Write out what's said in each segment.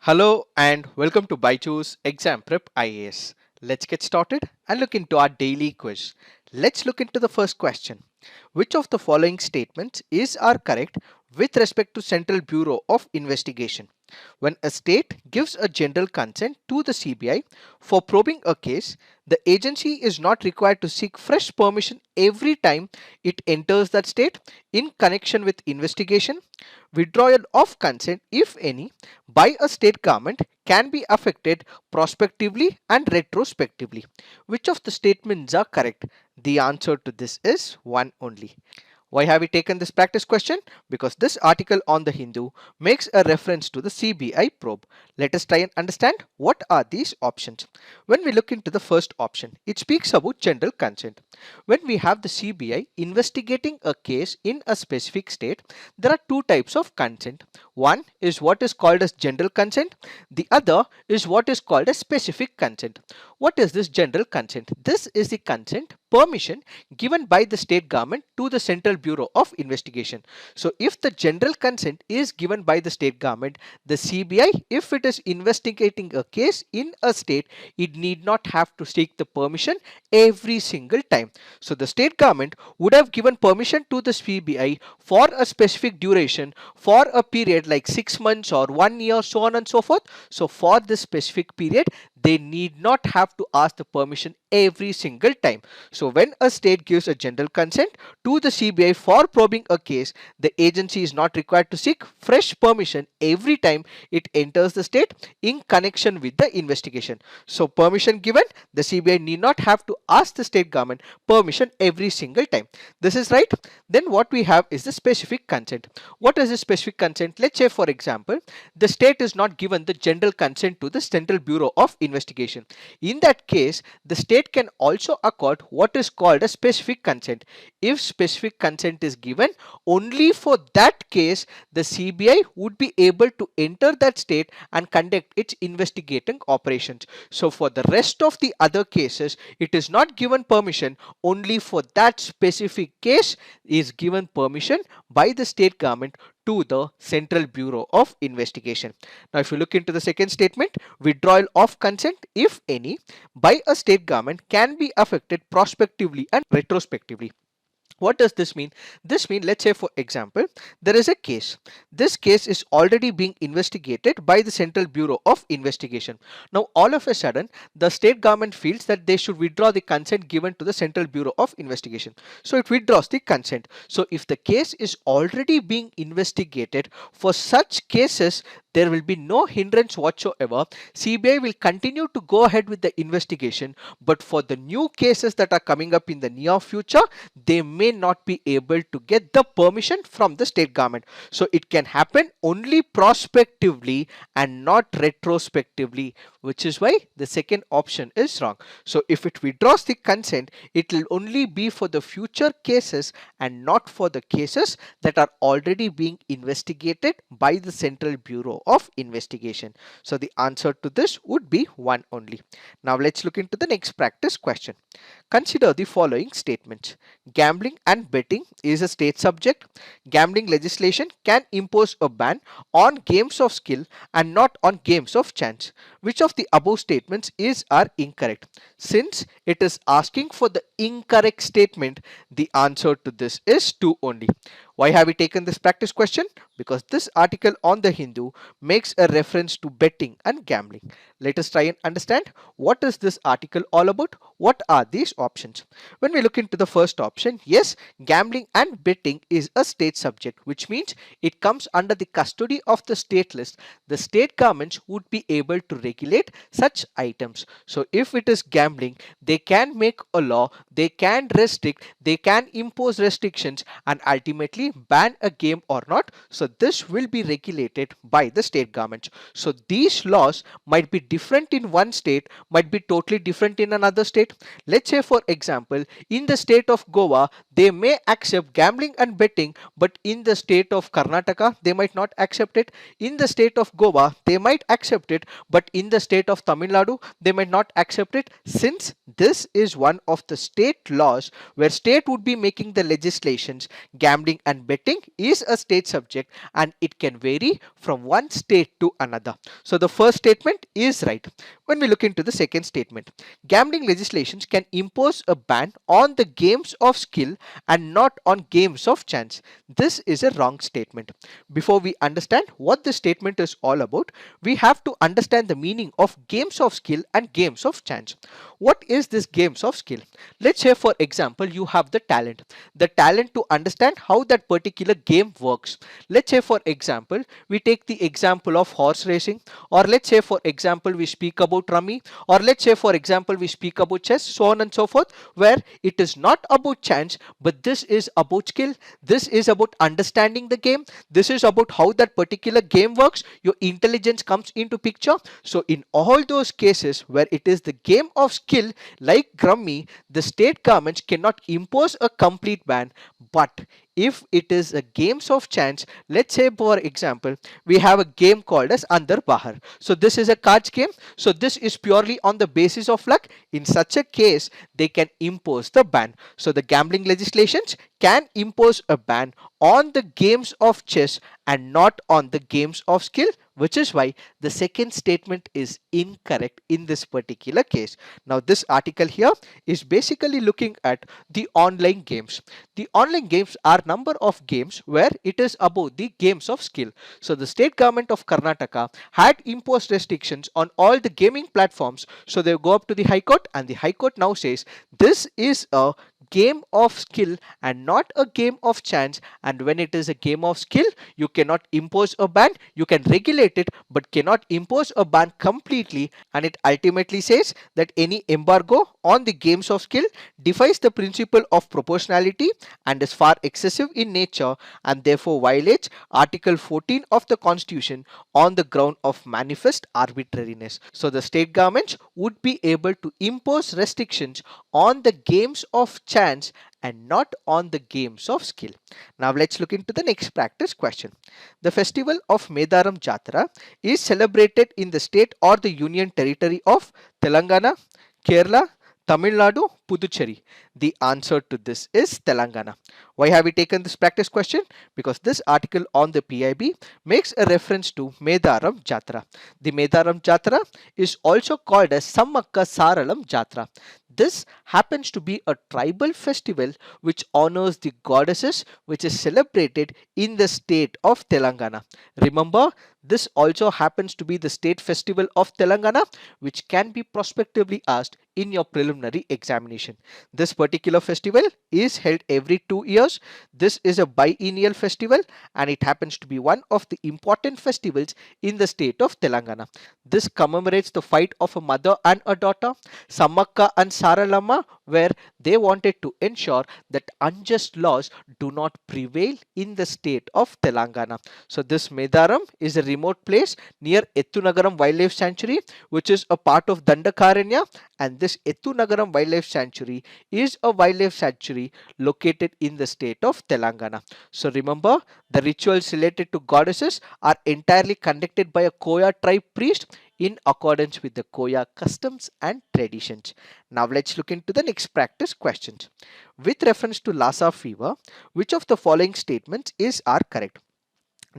Hello and welcome to BYJU'S Exam Prep IAS. Let's get started and look into our daily quiz. Let's look into the first question. Which of the following statements are correct with respect to Central Bureau of Investigation? When a state gives a general consent to the CBI for probing a case, the agency is not required to seek fresh permission every time it enters that state in connection with investigation. Withdrawal of consent, if any, by a state government can be affected prospectively and retrospectively. Which of the statements are correct? The answer to this is one only. Why have we taken this practice question? Because this article on the Hindu makes a reference to the CBI probe. Let us try and understand what are these options. When we look into the first option, it speaks about general consent. When we have the CBI investigating a case in a specific state, there are two types of consent. One is what is called as general consent. The other is what is called as specific consent. What is this general consent? This is the consent permission given by the state government to the Central Bureau of Investigation. So if the general consent is given by the state government, the CBI, if it is investigating a case in a state, it need not have to seek the permission every single time. So the state government would have given permission to the CBI for a specific duration, for a period like 6 months or 1 year, so on and so forth. So for this specific period, they need not have to ask the permission every single time. So when a state gives a general consent to the CBI for probing a case, the agency is not required to seek fresh permission every time it enters the state in connection with the investigation. So permission given, the CBI need not have to ask the state government permission every single time. This is right. Then what we have is the specific consent. What is the specific consent? Let's say, for example, the state is not given the general consent to the Central Bureau of Investigation. In that case, the state can also accord what is called a specific consent. If specific consent is given, only for that case, the CBI would be able to enter that state and conduct its investigating operations. So for the rest of the other cases, it is not given permission. Only for that specific case is given permission by the state government to the Central Bureau of Investigation. Now, if you look into the second statement, withdrawal of consent, if any, by a state government can be affected prospectively and retrospectively. What does this mean? This means, let's say, for example, there is a case. This case is already being investigated by the Central Bureau of Investigation. Now, all of a sudden, the state government feels that they should withdraw the consent given to the Central Bureau of Investigation. So, it withdraws the consent. So, if the case is already being investigated, for such cases, there will be no hindrance whatsoever. CBI will continue to go ahead with the investigation, but for the new cases that are coming up in the near future, they may not be able to get the permission from the state government. So it can happen only prospectively and not retrospectively, which is why the second option is wrong. So if it withdraws the consent, it will only be for the future cases and not for the cases that are already being investigated by the Central Bureau of Investigation. So the answer to this would be one only. Now let's look into the next practice question. Consider the following statements. Gambling and betting is a state subject. Gambling legislation can impose a ban on games of skill and not on games of chance. Which of the above statements are incorrect? Since it is asking for the incorrect statement, the answer to this is 2 only. Why have we taken this practice question? Because this article on the Hindu makes a reference to betting and gambling. Let us try and understand what is this article all about. What are these options? When we look into the first option, yes, gambling and betting is a state subject, which means it comes under the custody of the state list. The state governments would be able to regulate such items. So if it is gambling, they can make a law, they can restrict, they can impose restrictions and ultimately ban a game or not. So this will be regulated by the state government. So these laws might be different in one state might be totally different in another state. Let's say for example, in the state of Goa, they may accept gambling and betting, but in the state of Karnataka, they might not accept it. In the state of Goa, they might accept it, but in the state of Tamil Nadu, they might not accept it. Since this is one of the state laws where state would be making the legislations, gambling and betting is a state subject and it can vary from one state to another. So the first statement is right. When we look into the second statement, gambling legislations can impose a ban on the games of skill and not on games of chance. This is a wrong statement. Before we understand what this statement is all about, we have to understand the meaning of games of skill and games of chance. What is this games of skill? Let's say for example, you have the talent to understand how that particular game works. Let's say for example, we take the example of horse racing, or let's say for example, we speak about rummy, or let's say for example, we speak about chess, so on and so forth, where it is not about chance, but this is about skill. This is about understanding the game. This is about how that particular game works. Your intelligence comes into picture. So in all those cases where it is the game of skill like rummy, the state governments cannot impose a complete ban. But if it is a games of chance, let's say for example, we have a game called as Andar Bahar. So this is a cards game. So this is purely on the basis of luck. In such a case, they can impose the ban. So the gambling legislations can impose a ban on the games of chess and not on the games of skill, which is why the second statement is incorrect in this particular case. Now this article here is basically looking at the online games. The online games are number of games where it is about the games of skill. So the state government of Karnataka had imposed restrictions on all the gaming platforms. So they go up to the High Court, and the High Court now says this is a game of skill and not a game of chance, and when it is a game of skill, you cannot impose a ban. You can regulate it but cannot impose a ban completely, and it ultimately says that any embargo on the games of skill defies the principle of proportionality and is far excessive in nature, and therefore violates Article 14 of the Constitution on the ground of manifest arbitrariness. So the state governments would be able to impose restrictions on the games of chance and not on the games of skill. Now let's look into the next practice question. The festival of Medaram Jatara is celebrated in the state or the union territory of Telangana, Kerala, Tamil Nadu, Puducherry. The answer to this is Telangana. Why have we taken this practice question? Because this article on the PIB makes a reference to Medaram Jatara. The Medaram Jatara is also called as Sammakka Saralam Jatara. This happens to be a tribal festival which honors the goddesses, which is celebrated in the state of Telangana. Remember, this also happens to be the state festival of Telangana, which can be prospectively asked in your preliminary examination. This particular festival is held every 2 years. This is a biennial festival and it happens to be one of the important festivals in the state of Telangana. This commemorates the fight of a mother and a daughter, Sammakka and Saralamma, where they wanted to ensure that unjust laws do not prevail in the state of Telangana. So this Medaram is a remote place near Ettunagaram Wildlife Sanctuary, which is a part of Dandakaranya, and this Ettunagaram Wildlife Sanctuary is a wildlife sanctuary located in the state of Telangana. So remember, the rituals related to goddesses are entirely conducted by a Koya tribe priest in accordance with the Koya customs and traditions. Now let's look into the next practice questions. With reference to Lassa fever, which of the following statements are correct?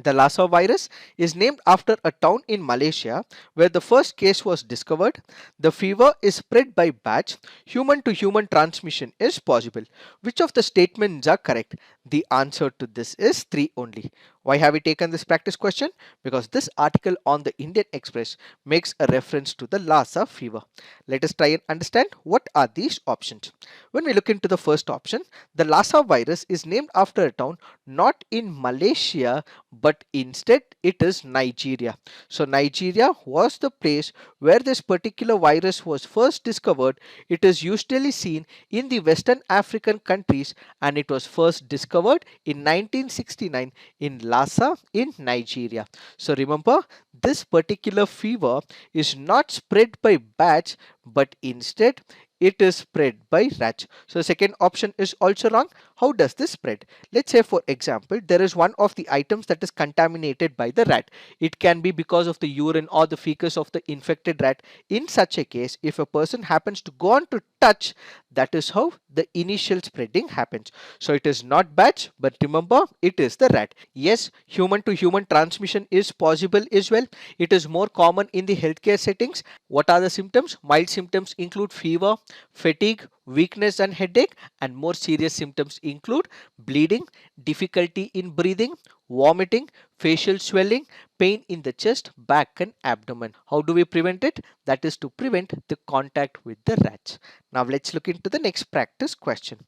The Lassa virus is named after a town in Malaysia where the first case was discovered. The fever is spread by bats. Human to human transmission is possible. Which of the statements are correct? The answer to this is 3 only. Why have we taken this practice question? Because this article on the Indian Express makes a reference to the Lassa fever. Let us try and understand what are these options. When we look into the first option, the Lassa virus is named after a town not in Malaysia, but instead it is Nigeria. So Nigeria was the place where this particular virus was first discovered. It is usually seen in the Western African countries and it was first discovered in 1969 in Lassa in Nigeria. So remember, this particular fever is not spread by bats, but instead it is spread by rats. So second option is also wrong. How does this spread? Let's say for example, there is one of the items that is contaminated by the rat. It can be because of the urine or the feces of the infected rat. In such a case, if a person happens to go on to touch, that is how the initial spreading happens. So it is not bats, but remember, it is the rat. Yes, human to human transmission is possible as well. It is more common in the healthcare settings. What are the symptoms? Mild symptoms include fever, fatigue, weakness and headache, and more serious symptoms include bleeding, difficulty in breathing, vomiting, facial swelling, pain in the chest, back and abdomen. How do we prevent it? That is to prevent the contact with the rats. Now let's look into the next practice question.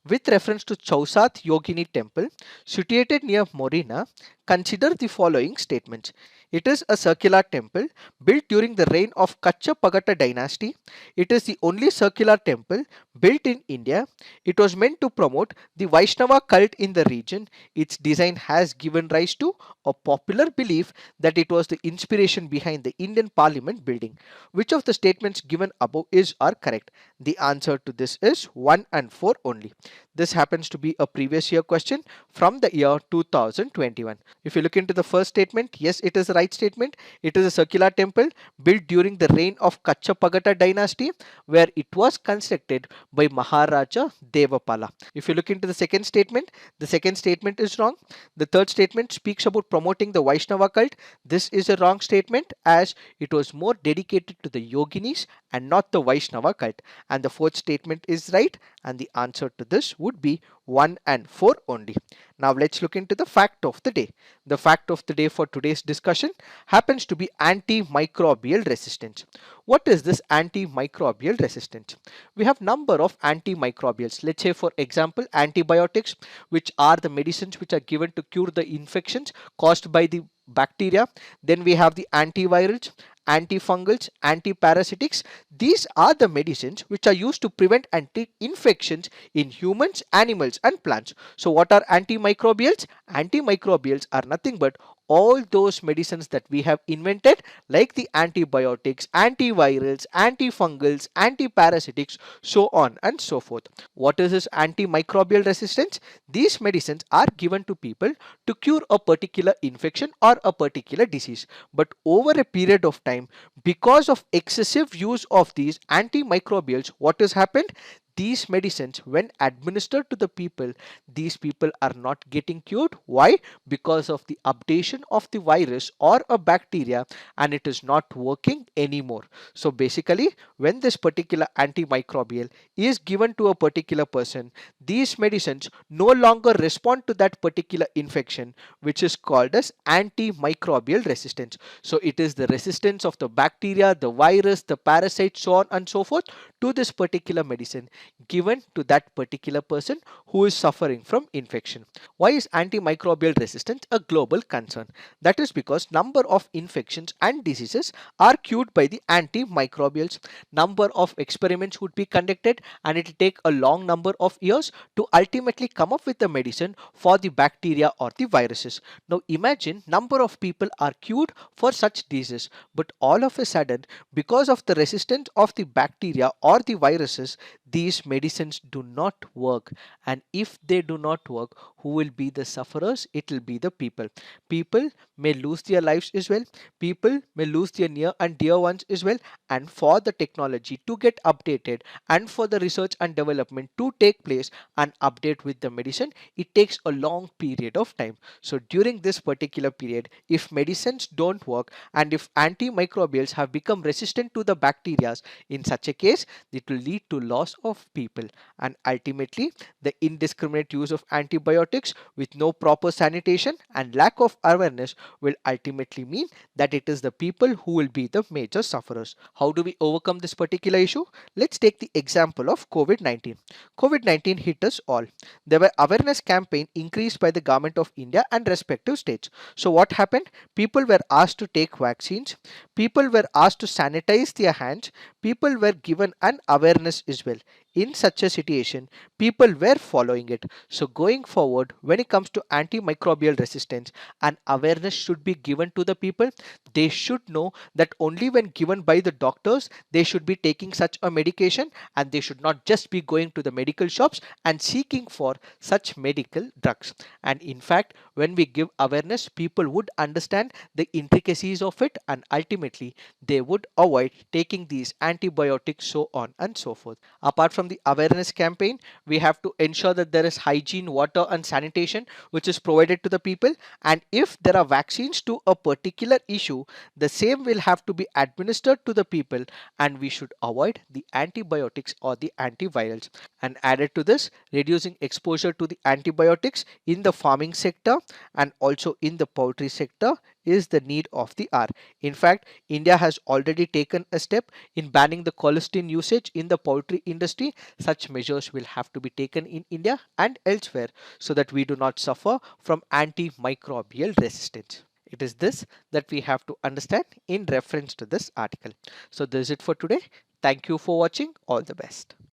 With reference to Chausath Yogini temple situated near Morina, consider the following statements. It is a circular temple built during the reign of Pagata dynasty. It is the only circular temple built in India. It was meant to promote the Vaishnava cult in the region. Its design has given rise to a popular belief that it was the inspiration behind the Indian Parliament building. Which of the statements given above are correct? The answer to this is 1 and 4 only. This happens to be a previous year question from the year 2021. If you look into the first statement, yes, it is the right statement. It is a circular temple built during the reign of Pagata dynasty, where it was constructed by Maharaja Devapala. If you look into the second statement is wrong. The third statement speaks about promoting the Vaishnava cult. This is a wrong statement, as it was more dedicated to the Yoginis and not the Vaishnava cult. And the fourth statement is right, and the answer to this would be 1 and 4 only. Now let's look into the fact of the day. The fact of the day for today's discussion happens to be antimicrobial resistance. What is this antimicrobial resistance? We have number of antimicrobials. Let's say for example antibiotics, which are the medicines which are given to cure the infections caused by the bacteria. Then we have the antivirals, antifungals, antiparasitics. These are the medicines which are used to prevent and treat infections in humans, animals and plants. So what are antimicrobials? Antimicrobials are nothing but all those medicines that we have invented, like the antibiotics, antivirals, antifungals, antiparasitics, so on and so forth. What is this antimicrobial resistance? These medicines are given to people to cure a particular infection or a particular disease. But over a period of time, because of excessive use of these antimicrobials, what has happened? These medicines, when administered to the people, these people are not getting cured. Why? Because of the updation of the virus or a bacteria, and it is not working anymore. So basically, when this particular antimicrobial is given to a particular person, these medicines no longer respond to that particular infection, which is called as antimicrobial resistance. So it is the resistance of the bacteria, the virus, the parasite, so on and so forth, to this particular medicine given to that particular person who is suffering from infection. Why is antimicrobial resistance a global concern? That is because number of infections and diseases are cured by the antimicrobials. Number of experiments would be conducted, and it will take a long number of years to ultimately come up with a medicine for the bacteria or the viruses. Now imagine number of people are cured for such diseases, but all of a sudden, because of the resistance of the bacteria or the viruses, these medicines do not work. And if they do not work, who will be the sufferers? It will be the people. People may lose their lives as well. People may lose their near and dear ones as well. And for the technology to get updated and for the research and development to take place and update with the medicine, it takes a long period of time. So during this particular period, if medicines don't work and if antimicrobials have become resistant to the bacteria, in such a case, it will lead to loss of people, and ultimately the indiscriminate use of antibiotics with no proper sanitation and lack of awareness will ultimately mean that it is the people who will be the major sufferers. How do we overcome this particular issue? Let's take the example of COVID-19. COVID-19 hit us all. There were awareness campaign increased by the government of India and respective states. So what happened? People were asked to take vaccines. People were asked to sanitize their hands. People were given an awareness as well. in such a situation, people were following it. So going forward, when it comes to antimicrobial resistance, an awareness should be given to the people. They should know that only when given by the doctors, they should be taking such a medication, and they should not just be going to the medical shops and seeking for such medical drugs. And in fact, when we give awareness, people would understand the intricacies of it, and ultimately they would avoid taking these antibiotics, so on and so forth. Apart from the awareness campaign, we have to ensure that there is hygiene, water and sanitation which is provided to the people. And if there are vaccines to a particular issue, the same will have to be administered to the people, and we should avoid the antibiotics or the antivirals. And added to this, reducing exposure to the antibiotics in the farming sector and also in the poultry sector is the need of the hour. In fact, India has already taken a step in banning the colistin usage in the poultry industry. Such measures will have to be taken in India and elsewhere so that we do not suffer from antimicrobial resistance. It is this that we have to understand in reference to this article. So this is it for today. Thank you for watching. All the best.